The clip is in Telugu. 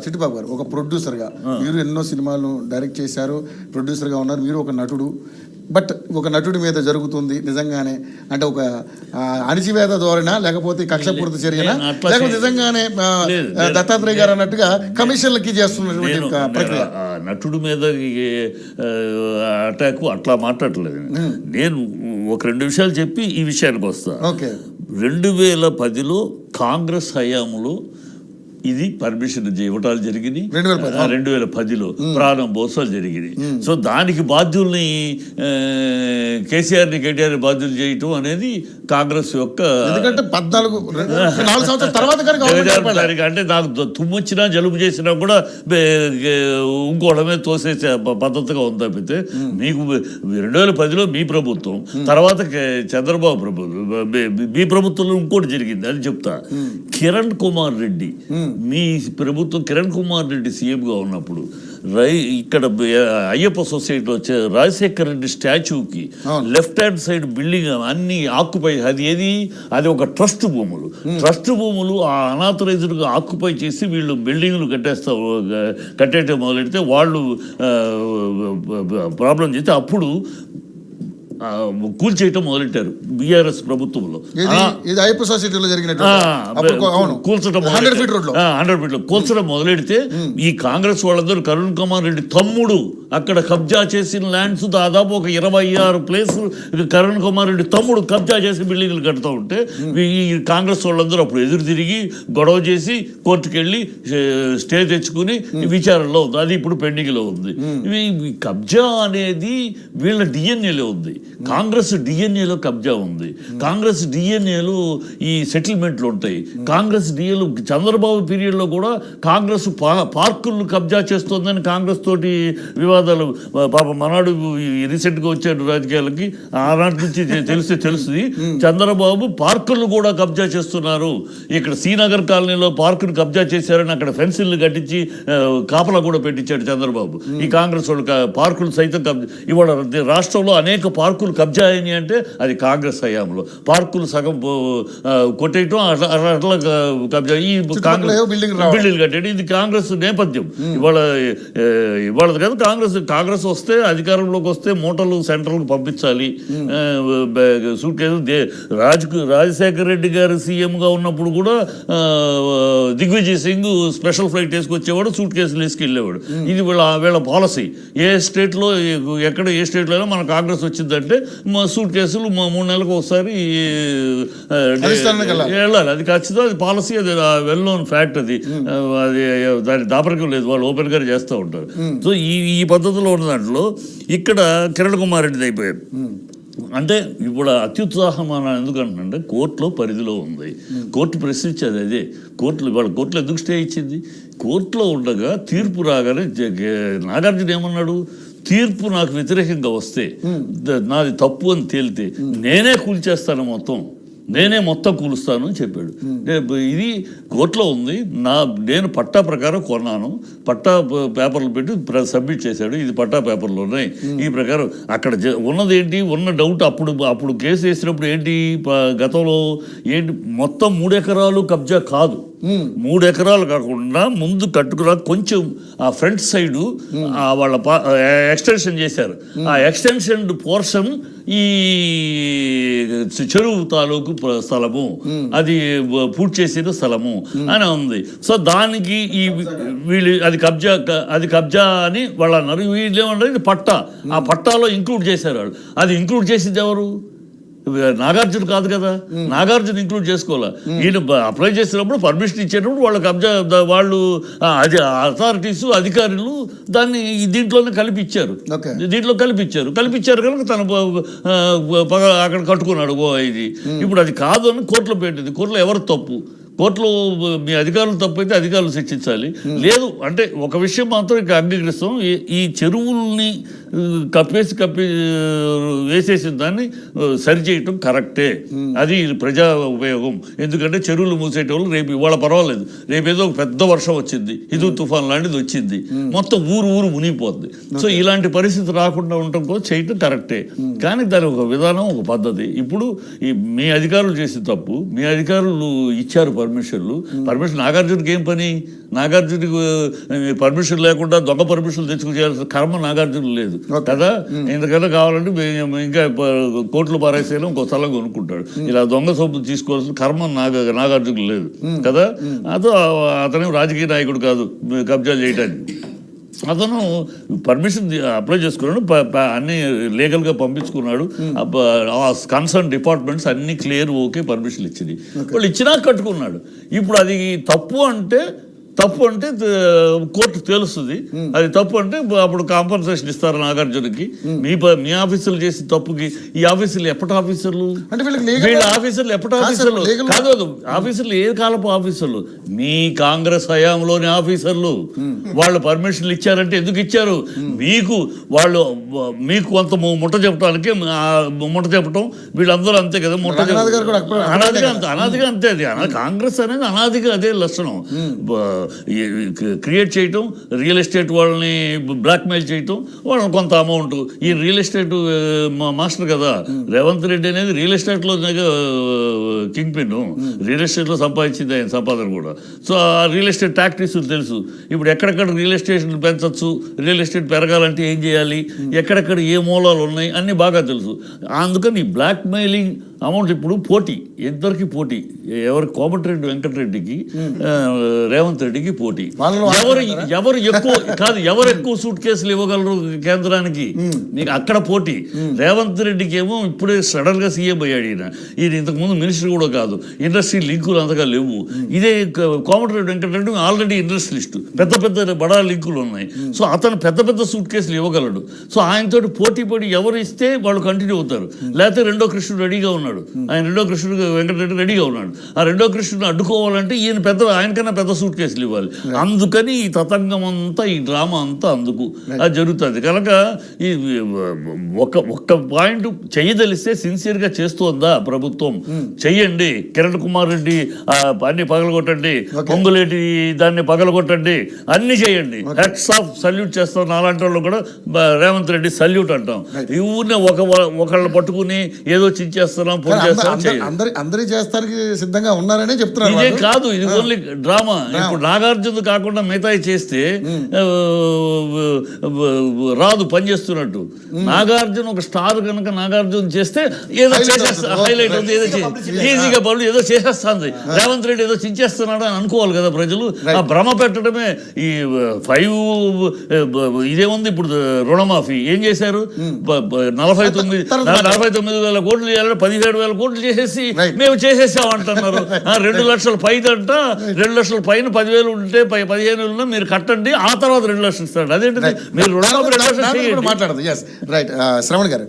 చిట్టిబాబు గారు ఒక ప్రొడ్యూసర్ గా మీరు ఎన్నో సినిమాలు డైరెక్ట్ చేశారు, ప్రొడ్యూసర్ గా ఉన్నారు, మీరు ఒక నటుడు. బట్ ఒక నటుడి మీద జరుగుతుంది నిజంగానే అంటే ఒక అణిచివేత ధోరణా లేకపోతే కక్షపూరిత చర్యనా లేకపోతే నిజంగానే దత్తాత్రేయ గారు అన్నట్టుగా కమిషన్లకి చేస్తున్నటువంటి ప్రక్రియ? నటుడి మీద అటాక్ అట్లా మాట్లాడలేదు నేను. ఒక 2 విషయాలు చెప్పి ఈ విషయానికి వస్తా. 2010లో కాంగ్రెస్ హయాంలో ఇది పర్మిషన్ ఇవ్వటాలు జరిగింది. 2010లో ప్రాణం బోసాలు జరిగింది. సో దానికి బాధ్యుల్ని కేసీఆర్ని కేటీఆర్ బాధ్యులు చేయటం అనేది కాంగ్రెస్ యొక్క అంటే నాకు తుమ్మొచ్చినా జలుబు చేసినా కూడా ఇంకోవడమే తోసేసే పద్ధతిగా ఉంది తప్పితే మీకు 2010లో మీ ప్రభుత్వం, తర్వాత చంద్రబాబు ప్రభుత్వం, మీ ప్రభుత్వంలో ఇంకోటి జరిగింది అని చెప్తా. కిరణ్ కుమార్ రెడ్డి మీ ప్రభుత్వం కిరణ్ కుమార్ రెడ్డి సీఎంగా ఉన్నప్పుడు ఇక్కడ అయ్యప్ప సొసైటీలో వచ్చే రాజశేఖర రెడ్డి స్టాచ్యూకి లెఫ్ట్ హ్యాండ్ సైడ్ బిల్డింగ్ అన్ని ఆక్యుపై, అది ఒక ట్రస్ట్ భూములు. ట్రస్ట్ భూములు ఆ అనాథరైజ్డ్గా ఆక్యుపై చేసి వీళ్ళు బిల్డింగ్లు కట్టేయటం మొదలెడితే వాళ్ళు ప్రాబ్లం చేస్తే అప్పుడు కూల్చేయటం మొదలెట్టారు బీఆర్ఎస్ ప్రభుత్వంలో. కూల్చడం 100 ఫీట్లో కూల్చడం మొదలెడితే ఈ కాంగ్రెస్ వాళ్ళందరూ కరుణ్ కుమార్ రెడ్డి తమ్ముడు అక్కడ కబ్జా చేసిన ల్యాండ్స్ దాదాపు ఒక 26 ప్లేసులు కరుణ్ కుమార్ రెడ్డి తమ్ముడు కబ్జా చేసి బిల్డింగ్లు కడుతూ ఉంటే ఈ కాంగ్రెస్ వాళ్ళందరూ అప్పుడు ఎదురు తిరిగి గొడవ చేసి కోర్టుకు వెళ్ళి స్టే తెచ్చుకుని విచారణలో ఉంది. అది ఇప్పుడు పెండింగ్లో ఉంది. కబ్జా అనేది వీళ్ళ డిఎన్ఏలో ఉంది. కాంగ్రెస్ డిఎన్ఏలో కబ్జా ఉంది. కాంగ్రెస్ డిఎన్ఏలో ఈ సెటిల్మెంట్లు ఉంటాయి. కాంగ్రెస్ డిఎన్ఏలో చంద్రబాబు పీరియడ్లో కూడా కాంగ్రెస్ పార్కులను కబ్జా చేస్తోందని కాంగ్రెస్ తోటి వివాదాలు. పాప మనాడు రీసెంట్గా వచ్చాడు రాజకీయాలకి, ఆనాటి నుంచి తెలుస్తుంది చంద్రబాబు పార్కులను కూడా కబ్జా చేస్తున్నారు. ఇక్కడ శ్రీనగర్ కాలనీలో పార్కును కబ్జా చేశారని అక్కడ ఫెన్సిల్ని కట్టించి కాపలా కూడా పెట్టించాడు చంద్రబాబు. ఈ కాంగ్రెస్ వాళ్ళు పార్కులు సైతం కబ్జా. ఇవాళ రాష్ట్రంలో అనేక పార్కులు కబ్జా అయినాయి అంటే అది కాంగ్రెస్ హయాంలో. పార్కులు సగం కొట్టేయటం అట్లా కబ్జా. ఈ బిల్డింగ్ కట్టేయడం ఇది కాంగ్రెస్ నేపథ్యం. ఇవాళ కదా కాంగ్రెస్ వస్తే అధికారంలోకి వస్తే మూటలు సెంట్రల్కి పంపించాలి. సూట్ కేసు రాజశేఖర రెడ్డి గారు సీఎంగా ఉన్నప్పుడు కూడా దిగ్విజయ్ సింగ్ స్పెషల్ ఫ్లైట్ వేసుకొచ్చేవాడు, సూట్ కేసులు వేసుకెళ్ళేవాడు. ఇది వీళ్ళ పాలసీ. ఏ స్టేట్లో ఎక్కడ ఏ స్టేట్లో అయినా మన కాంగ్రెస్ వచ్చిందంటే మా సూట్ కేసులు 3 నెలలకు ఒకసారి వెళ్ళాలి. అది ఖచ్చితంగా అది పాలసీ. అది వెల్ నోన్ ఫ్యాక్ట్. అది దాని దాపరికం లేదు. వాళ్ళు ఓపెన్ గా చేస్తూ ఉంటారు. సో ఈ పద్ధతిలో ఉన్న దాంట్లో ఇక్కడ కిరణ్ కుమార్ రెడ్డిది అయిపోయాడు. అంటే ఇప్పుడు అత్యుత్సాహం అని ఎందుకంటే కోర్టులో పరిధిలో ఉంది. కోర్టు ప్రశ్నించేది అదే. కోర్టులో ఎందుకు స్టే ఇచ్చింది? కోర్టులో ఉండగా తీర్పు రాగానే నాగార్జున ఏమన్నాడు? తీర్పు నాకు వ్యతిరేకంగా వస్తే, నాది తప్పు అని తేలితే నేనే కూల్చేస్తాను, నేనే మొత్తం కూలుస్తాను అని చెప్పాడు. ఇది కోర్టులో ఉంది. నేను పట్టా ప్రకారం కొన్నాను, పట్టా పేపర్లు పెట్టి సబ్మిట్ చేశాడు. ఇది పట్టా పేపర్లు ఉన్నాయి. ఈ ప్రకారం అక్కడ ఉన్నది ఏంటి, ఉన్న డౌట్ అప్పుడు కేసు వేసినప్పుడు ఏంటి, గతంలో ఏంటి, మొత్తం 3 ఎకరాలు కబ్జా కాదు. 3 ఎకరాలు కాకుండా ముందు కట్టుకున్న కొంచెం ఆ ఫ్రంట్ సైడు వాళ్ళ ఎక్స్టెన్షన్ చేశారు. ఆ ఎక్స్టెన్షన్ పోర్షన్ ఈ చెరువు తాలూకు స్థలము, అది పూర్తి చేసిన స్థలము అని ఉంది. సో దానికి వీళ్ళు అది కబ్జా అని వాళ్ళు అన్నారు. వీళ్ళు ఏమన్నారు, ఇది పట్టా. ఆ పట్టాలో ఇంక్లూడ్ చేశారు వాళ్ళు. అది ఇంక్లూడ్ చేసింది ఎవరు? నాగార్జున కాదు కదా. నాగార్జున ఇంక్లూడ్ చేసుకోవాలి. ఈయన అప్లై చేసినప్పుడు పర్మిషన్ ఇచ్చేటప్పుడు వాళ్ళు అథారిటీస్ అధికారులు దాన్ని దీంట్లోనే కలిపిచ్చారు. కనుక తను అక్కడ కట్టుకున్నాడు. ఇది ఇప్పుడు అది కాదు అని కోర్టులో పెట్టింది. కోర్టులో ఎవరు తప్పు? కోర్టులో మీ అధికారులు తప్పైతే అధికారులు శిక్షించాలి. లేదు అంటే ఒక విషయం మాత్రం ఇక్కడ అంగీకరిస్తాం, ఈ చెరువుల్ని కప్పి వేసేసిన దాన్ని సరిచేయటం కరెక్టే. అది ప్రజా ఉపయోగం. ఎందుకంటే చెరువులు మూసేటోళ్ళు రేపు ఇవాళ పర్వాలేదు, రేపు ఏదో ఒక పెద్ద వర్షం వచ్చింది, ఇది తుఫాన్ లాంటిది వచ్చింది, మొత్తం ఊరు మునిగిపోద్ది. సో ఇలాంటి పరిస్థితి రాకుండా ఉండటం కోసం చేయటం కరెక్టే. కానీ దాని ఒక విధానం, ఒక పద్ధతి. ఇప్పుడు మీ అధికారులు చేసే తప్పు, మీ అధికారులు ఇచ్చారు పర్మిషన్. నాగార్జునకి ఏం పని? నాగార్జునకి పర్మిషన్ లేకుండా దొంగ పర్మిషన్లు తెచ్చుకోవాల్సిన కర్మ నాగార్జున లేదు కదా. ఎందుకంటే కావాలంటే ఇంకా కోట్లు పారేసేలా ఇంకో స్థలం కొనుక్కుంటాడు. ఇలా దొంగ సొమ్ము తీసుకోవాల్సిన కర్మ నాగార్జున లేదు కదా. అతను రాజకీయ నాయకుడు కాదు కబ్జాలు చేయడానికి. అతను పర్మిషన్ అప్లై చేసుకున్నాడు, అన్ని లీగల్గా పంపించుకున్నాడు. కన్సర్న్ డిపార్ట్మెంట్స్ అన్ని క్లియర్, ఓకే, పర్మిషన్ ఇచ్చింది. వాళ్ళు ఇచ్చినా కట్టుకున్నాడు. ఇప్పుడు అది తప్పు అంటే కోర్టు తేలుస్తుంది. అది తప్పు అంటే అప్పుడు కాంపన్సేషన్ ఇస్తారు నాగార్జునకి. మీ ఆఫీసర్లు చేసిన తప్పుకి ఈ ఆఫీసర్లు ఎప్పటి ఆఫీసర్లు? వీళ్ళ ఆఫీసర్లు ఎప్పటి ఆఫీసర్లు కాదు. ఆఫీసర్లు ఏ కాలపు ఆఫీసర్లు? మీ కాంగ్రెస్ హయాంలోని ఆఫీసర్లు. వాళ్ళు పర్మిషన్లు ఇచ్చారంటే ఎందుకు ఇచ్చారు? మీకు కొంత ముట్ట చెప్పడానికి ముట్ట చెప్పటం, వీళ్ళందరూ అంతే కదా. ముట్ట అనాదిగా అంతే. అది కాంగ్రెస్ అనేది అనాదిగా అదే లక్షణం. క్రియేట్ చేయటం, రియల్ ఎస్టేట్ వాళ్ళని బ్లాక్మెయిల్ చేయటం, వాళ్ళని కొంత అమౌంట్. ఈ రియల్ ఎస్టేట్ మాస్టర్ కదా రేవంత్ రెడ్డి అనేది. రియల్ ఎస్టేట్లో కింగ్ పిన్, రియల్ ఎస్టేట్లో సంపాదించింది ఆయన సంపాదన కూడా. సో ఆ రియల్ ఎస్టేట్ టాక్టిక్స్ తెలుసు. ఇప్పుడు ఎక్కడెక్కడ రియల్ ఎస్టేట్ పెంచవచ్చు, రియల్ ఎస్టేట్ పెరగాలంటే ఏం చేయాలి, ఎక్కడెక్కడ ఏ మూలాలు ఉన్నాయి అన్నీ బాగా తెలుసు. అందుకని ఈ బ్లాక్మెయిలింగ్ అమౌంట్ ఇప్పుడు పోటీ, ఇద్దరికి పోటీ. కోమటిరెడ్డి వెంకటరెడ్డికి రేవంత్ రెడ్డికి పోటీ. ఎవరు ఎక్కువ సూట్ కేసులు ఇవ్వగలరు కేంద్రానికి, నీకు అక్కడ పోటీ. రేవంత్ రెడ్డికి ఏమో ఇప్పుడే సడన్ గా సీఎం అయ్యాడు. ఈయన ఇంతకుముందు మినిస్టర్ కూడా కాదు. ఇండస్ట్రీ లింకులు అంతగా లేవు. ఇదే కోమటిరెడ్డి వెంకటరెడ్డి ఆల్రెడీ ఇండస్ట్రియలిస్ట్, పెద్ద బడా లింకులు ఉన్నాయి. సో అతను పెద్ద సూట్ కేసులు ఇవ్వగలడు. సో ఆయనతో పోటీ పడి ఎవరు ఇస్తే వాళ్ళు కంటిన్యూ అవుతారు. లేకపోతే రెండో కృష్ణుడు రెడీగా ఉన్నాడు. ఆయన రెండో కృష్ణుడు వెంకటరెడ్డి రెడీగా ఉన్నాడు. ఆ రెండో కృష్ణుడిని అడ్డుకోవాలంటే ఆయనకన్నా పెద్ద సూట్ కేసులు ఇవ్వాలి. అందుకని ఈ తతంగం అంతా, ఈ డ్రామా అంతా అందుకు అది జరుగుతుంది. కనుక ఈ ఒక్క పాయింట్ చెయ్యదలిస్తే సిన్సియర్గా చేస్తోందా ప్రభుత్వం? చెయ్యండి. కిరణ్ కుమార్ రెడ్డి అన్ని పగలగొట్టండి, పొంగులేటి దాన్ని పగలగొట్టండి, అన్ని చేయండి. హెడ్స్ ఆఫ్ సల్యూట్ చేస్తాం. అలాంటి వాళ్ళు కూడా రేవంత్ రెడ్డి సల్యూట్ అంటాం. ఈ ఊరినే ఒకళ్ళు పట్టుకుని ఏదో చించేస్తున్నాం, అందరి చేస్తానికి సిద్ధంగా ఉన్నారనే చెప్తున్నారు. ఇదే కాదు, ఇది ఓన్లీ డ్రామా. ఇప్పుడు నాగార్జున కాకుండా మిగతాయి చేస్తే రాదు పని చేస్తున్నట్టు. నాగార్జున ఒక స్టార్ కనుక నాగార్జున చేస్తే ఏదో చేసేస్తా, హైలైట్ అవుతుంది, ఏదో ఈజీగా పనులు ఏదో చేసేస్తుంది. రేవంత్ రెడ్డి ఏదో చించేస్తున్నాడు అని అనుకోవాలి కదా ప్రజలు. ఆ భ్రమ పెట్టడమే. ఈ 5 ఇదేముంది ఇప్పుడు రుణమాఫీ ఏం చేశారు? 49,000 కోట్లు చేయాలంటే 17,000 కోట్లు చేసేసి మేము చేసేసాం అంటున్నారు. 2 లక్షల పైదంట, 2 లక్షల పైన 10,000 ఉంటే 15,000 మీరు కట్టండి, ఆ తర్వాత 2 లక్షలు ఇస్తాడు. అదేంటి మీరు రుణమాఫీ 2 లక్షలు మాట్లాడదు. రైట్ శ్రవణ్ గారు.